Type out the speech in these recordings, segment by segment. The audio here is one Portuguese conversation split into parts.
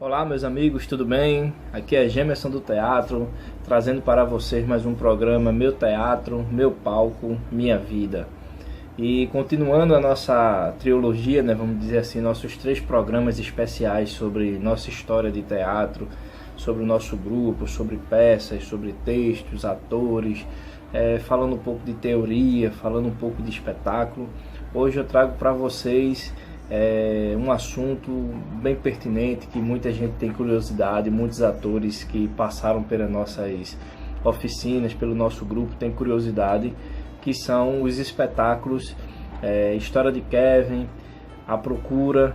Olá meus amigos, tudo bem? Aqui é Gemerson do Teatro, trazendo para vocês mais um programa Meu Teatro, Meu Palco, Minha Vida. E continuando a nossa trilogia, vamos dizer assim, nossos 3 programas especiais sobre nossa história de teatro, sobre o nosso grupo, sobre peças, sobre textos, atores, falando um pouco de teoria, falando um pouco de espetáculo. Hoje eu trago para vocês um assunto bem pertinente, que muita gente tem curiosidade, muitos atores que passaram pelas nossas oficinas, pelo nosso grupo, têm curiosidade, que são os espetáculos História de Kevin, A Procura,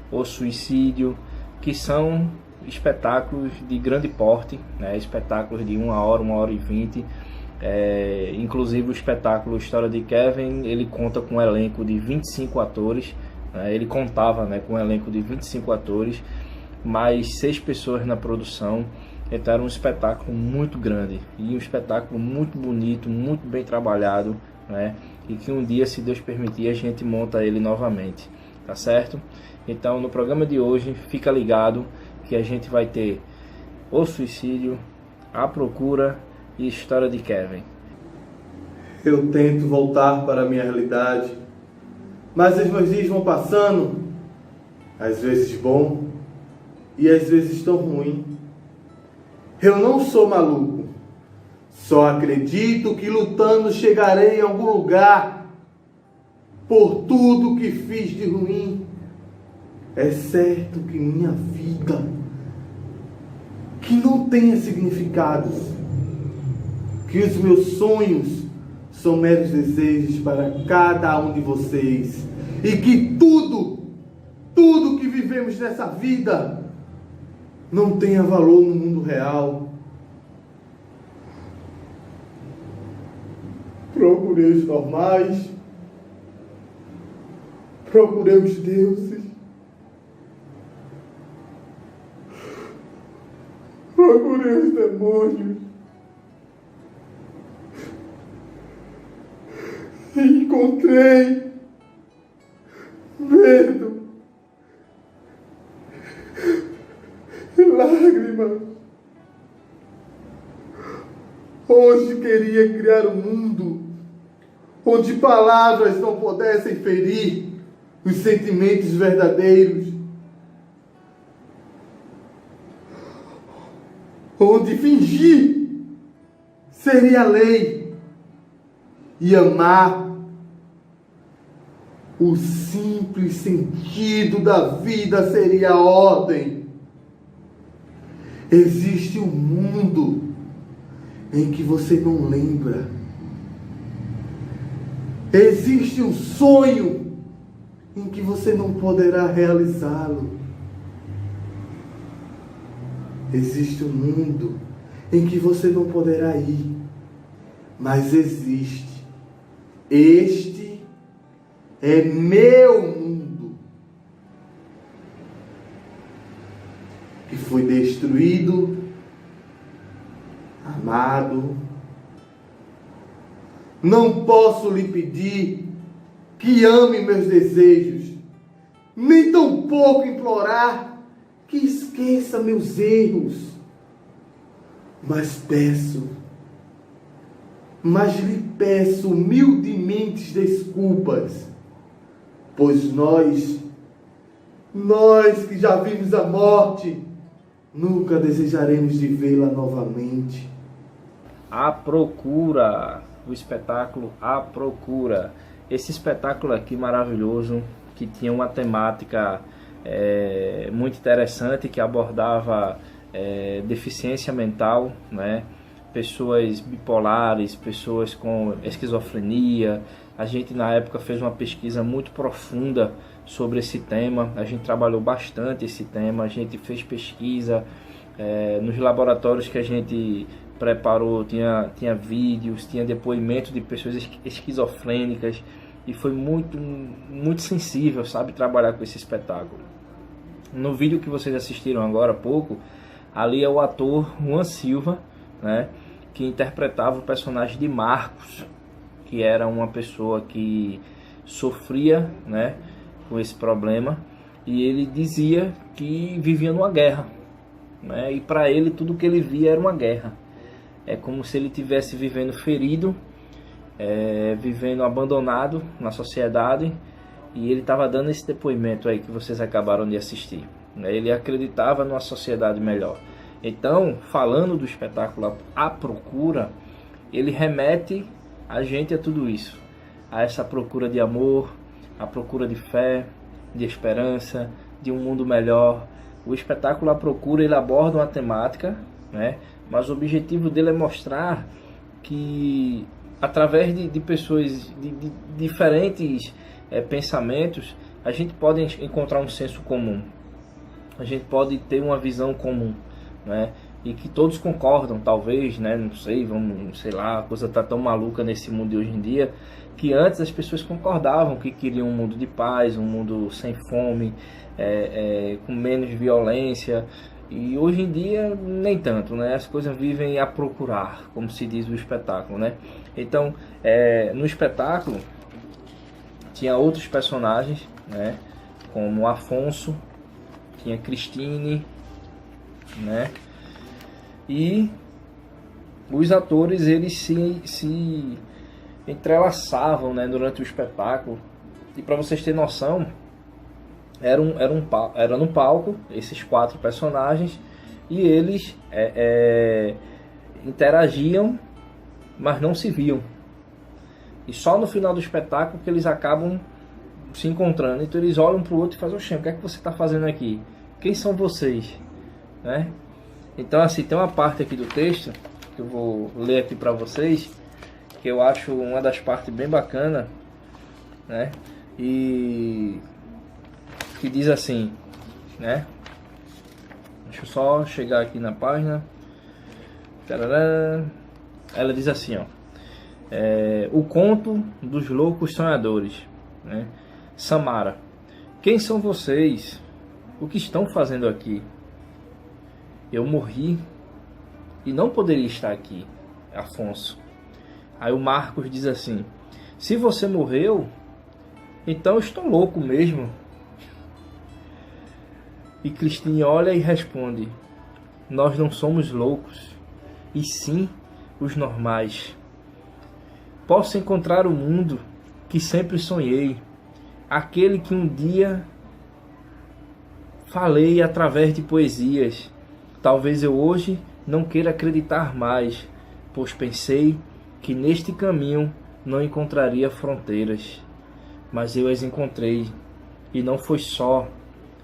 O Suicídio, que são espetáculos de grande porte, espetáculos de 1 hora e 20. Inclusive o espetáculo História de Kevin, ele conta com um elenco de 25 atores. Ele contava com um elenco de 25 atores, mais 6 pessoas na produção. Então era um espetáculo muito grande e um espetáculo muito bonito, muito bem trabalhado, e que um dia, se Deus permitir, a gente monta ele novamente, tá certo? Então no programa de hoje, fica ligado que a gente vai ter O Suicídio, A Procura e História de Kevin. Eu tento voltar para a minha realidade, mas os meus dias vão passando, às vezes bom e às vezes tão ruim. Eu não sou maluco, só acredito que lutando chegarei em algum lugar. Por tudo que fiz de ruim, é certo que minha vida, que não tenha significados, que os meus sonhos são meros desejos para cada um de vocês, e que tudo que vivemos nessa vida não tenha valor no mundo real. Procurei os normais, procurei os deuses, procurei os demônios, e encontrei medo e lágrimas. Hoje queria criar um mundo onde palavras não pudessem ferir os sentimentos verdadeiros, onde fingir seria lei e amar o simples sentido da vida seria a ordem. Existe um mundo em que você não lembra. Existe um sonho em que você não poderá realizá-lo. Existe um mundo em que você não poderá ir, mas existe. Este é meu mundo, que foi destruído, amado. Não posso lhe pedir que ame meus desejos, nem tampouco implorar que esqueça meus erros, mas lhe peço humildemente desculpas, pois nós que já vimos a morte, nunca desejaremos de vê-la novamente. A Procura, o espetáculo A Procura. Esse espetáculo aqui maravilhoso, que tinha uma temática muito interessante, que abordava deficiência mental, pessoas bipolares, pessoas com esquizofrenia. A gente na época fez uma pesquisa muito profunda sobre esse tema, a gente trabalhou bastante esse tema, a gente fez pesquisa, nos laboratórios que a gente preparou, tinha vídeos, tinha depoimentos de pessoas esquizofrênicas, e foi muito sensível, trabalhar com esse espetáculo. No vídeo que vocês assistiram agora há pouco, ali é o ator Juan Silva, que interpretava o personagem de Marcos, que era uma pessoa que sofria, com esse problema, e ele dizia que vivia numa guerra, né? E para ele tudo que ele via era uma guerra. É como se ele estivesse vivendo ferido, vivendo abandonado na sociedade, e ele estava dando esse depoimento aí que vocês acabaram de assistir, né? Ele acreditava numa sociedade melhor. Então, falando do espetáculo A Procura, ele remete a gente a tudo isso, a essa procura de amor, a procura de fé, de esperança, de um mundo melhor. O espetáculo A Procura, ele aborda uma temática, né? Mas o objetivo dele é mostrar que através de pessoas de diferentes pensamentos, a gente pode encontrar um senso comum, a gente pode ter uma visão comum, né? E que todos concordam, talvez, né? Não sei, sei lá, a coisa tá tão maluca nesse mundo de hoje em dia, que antes as pessoas concordavam que queriam um mundo de paz, um mundo sem fome, com menos violência, e hoje em dia nem tanto, né? As coisas vivem a procurar, como se diz o espetáculo, né? Então, no espetáculo tinha outros personagens, né? Como Afonso, tinha Cristine, né? E os atores, eles se entrelaçavam, né, durante o espetáculo. E para vocês terem noção, era no palco esses 4 personagens, e eles interagiam, mas não se viam. E só no final do espetáculo que eles acabam se encontrando. Então eles olham para o outro e fazem: oxe, o que é que você está fazendo aqui? Quem são vocês? Né? Então, assim, tem uma parte aqui do texto que eu vou ler aqui para vocês, que eu acho uma das partes bem bacana, né? E que diz assim, né? Deixa eu só chegar aqui na página. Ela diz assim, ó: o conto dos loucos sonhadores, né? Samara: quem são vocês? O que estão fazendo aqui? Eu morri e não poderia estar aqui. Afonso: aí o Marcos diz assim: se você morreu, então eu estou louco mesmo. E Cristine olha e responde: nós não somos loucos, e sim os normais. Posso encontrar o mundo que sempre sonhei, aquele que um dia falei através de poesias. Talvez eu hoje não queira acreditar mais, pois pensei que neste caminho não encontraria fronteiras. Mas eu as encontrei, e não foi só.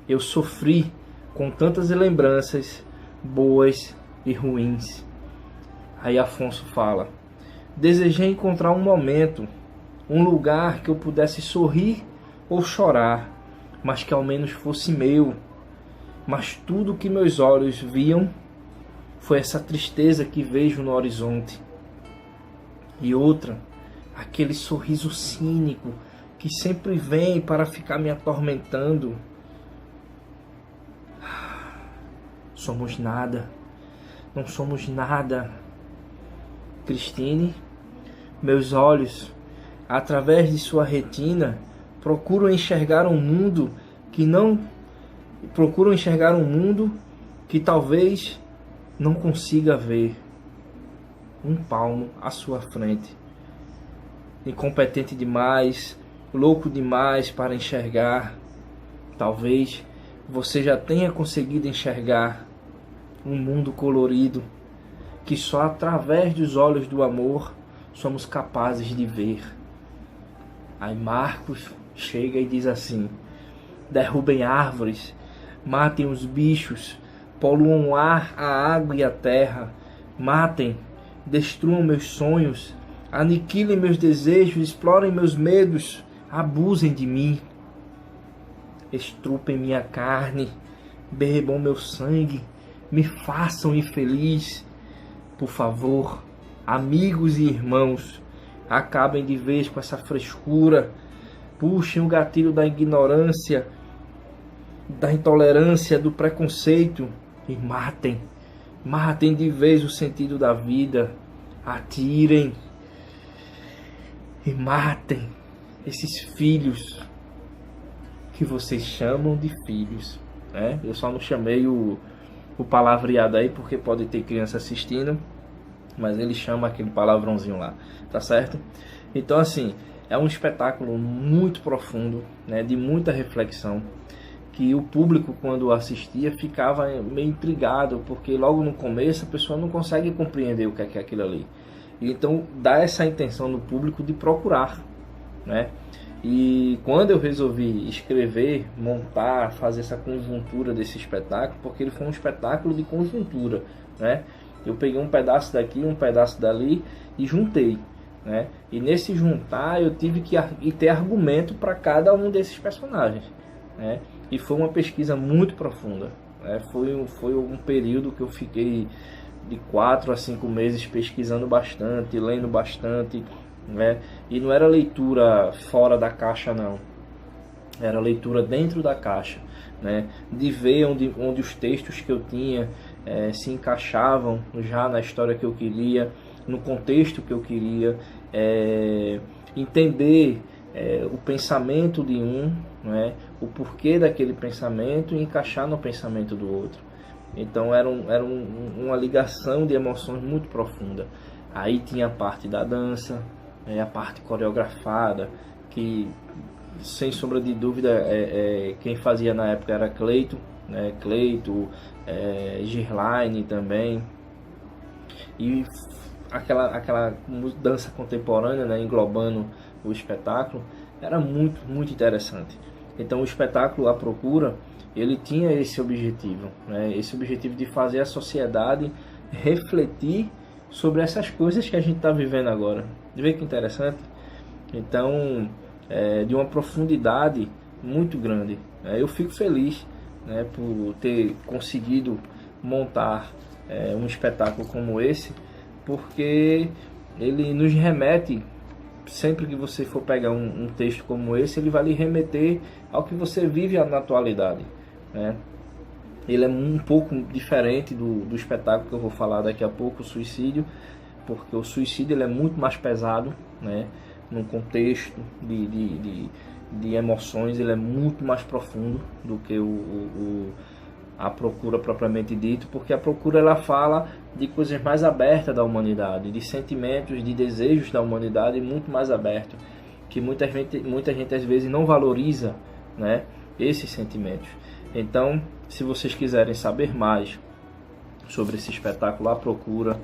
Eu sofri com tantas lembranças, boas e ruins. Aí Afonso fala: desejei encontrar um momento, um lugar que eu pudesse sorrir ou chorar, mas que ao menos fosse meu. Mas tudo que meus olhos viam foi essa tristeza que vejo no horizonte. E outra, aquele sorriso cínico que sempre vem para ficar me atormentando. Somos nada, não somos nada. Cristine, meus olhos, através de sua retina, procuram enxergar um mundo que talvez não consiga ver. Um palmo à sua frente. Incompetente demais, louco demais para enxergar. Talvez você já tenha conseguido enxergar um mundo colorido que só através dos olhos do amor somos capazes de ver. Aí Marcos chega e diz assim: derrubem árvores, matem os bichos, poluam o ar, a água e a terra, matem, destruam meus sonhos, aniquilem meus desejos, explorem meus medos, abusem de mim, estrupem minha carne, bebam meu sangue, me façam infeliz. Por favor, amigos e irmãos, acabem de vez com essa frescura, puxem o gatilho da ignorância, da intolerância, do preconceito e matem de vez o sentido da vida, atirem e matem esses filhos que vocês chamam de filhos, né? Eu só não chamei o palavreado aí porque pode ter criança assistindo, mas ele chama aquele palavrãozinho lá, tá certo? Então, assim, é um espetáculo muito profundo, né, de muita reflexão, que o público, quando assistia, ficava meio intrigado, porque logo no começo a pessoa não consegue compreender o que é aquilo ali. E então dá essa intenção no público de procurar, né? E quando eu resolvi escrever, montar, fazer essa conjuntura desse espetáculo, porque ele foi um espetáculo de conjuntura, né? Eu peguei um pedaço daqui, um pedaço dali e juntei, né? E nesse juntar eu tive que ter argumento para cada um desses personagens, né? E foi uma pesquisa muito profunda, né? Foi um período que eu fiquei de 4 a 5 meses pesquisando bastante, lendo bastante, né? E não era leitura fora da caixa, não. Era leitura dentro da caixa, né? De ver onde os textos que eu tinha se encaixavam já na história que eu queria, no contexto que eu queria, entender o pensamento de um, né? O porquê daquele pensamento e encaixar no pensamento do outro. Então era uma ligação de emoções muito profunda. Aí tinha a parte da dança, a parte coreografada, que sem sombra de dúvida quem fazia na época era Cleito, né? Cleito, Girlaine também. E aquela dança contemporânea, né, englobando o espetáculo, era muito, muito interessante. Então o espetáculo A Procura, ele tinha esse objetivo, né? Esse objetivo de fazer a sociedade refletir sobre essas coisas que a gente está vivendo agora. Vê que interessante? Então, de uma profundidade muito grande. Eu fico feliz, né, por ter conseguido montar um espetáculo como esse, porque ele nos remete, sempre que você for pegar um texto como esse, ele vai lhe remeter ao que você vive na atualidade, né? Ele é um pouco diferente do espetáculo que eu vou falar daqui a pouco, o Suicídio, porque o suicídio ele é muito mais pesado, né? Num contexto de emoções, ele é muito mais profundo do que a Procura propriamente dito, porque a Procura ela fala de coisas mais abertas da humanidade, de sentimentos, de desejos da humanidade muito mais abertos, que muita gente às vezes não valoriza, né, esses sentimentos. Então, se vocês quiserem saber mais sobre esse espetáculo A Procura,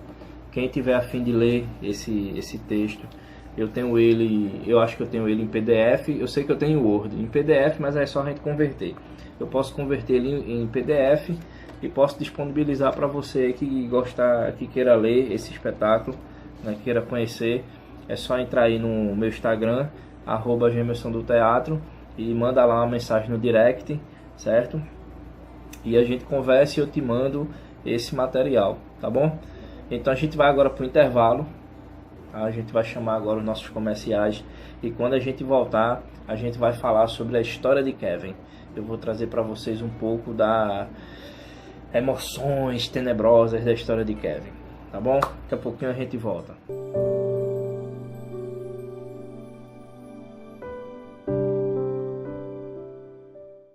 quem tiver a fim de ler esse texto, eu acho que eu tenho ele em PDF, eu sei que eu tenho Word em PDF, mas é só a gente converter. Eu posso converter ele em PDF e posso disponibilizar para você que queira ler esse espetáculo, né, queira conhecer. É só entrar aí no meu Instagram, @gemerson_do_teatro, e manda lá uma mensagem no direct, certo? E a gente conversa e eu te mando esse material, tá bom? Então a gente vai agora para o intervalo. A gente vai chamar agora os nossos comerciais e quando a gente voltar, a gente vai falar sobre a história de Kevin. Eu vou trazer para vocês um pouco das emoções tenebrosas da história de Kevin, tá bom? Daqui a pouquinho a gente volta.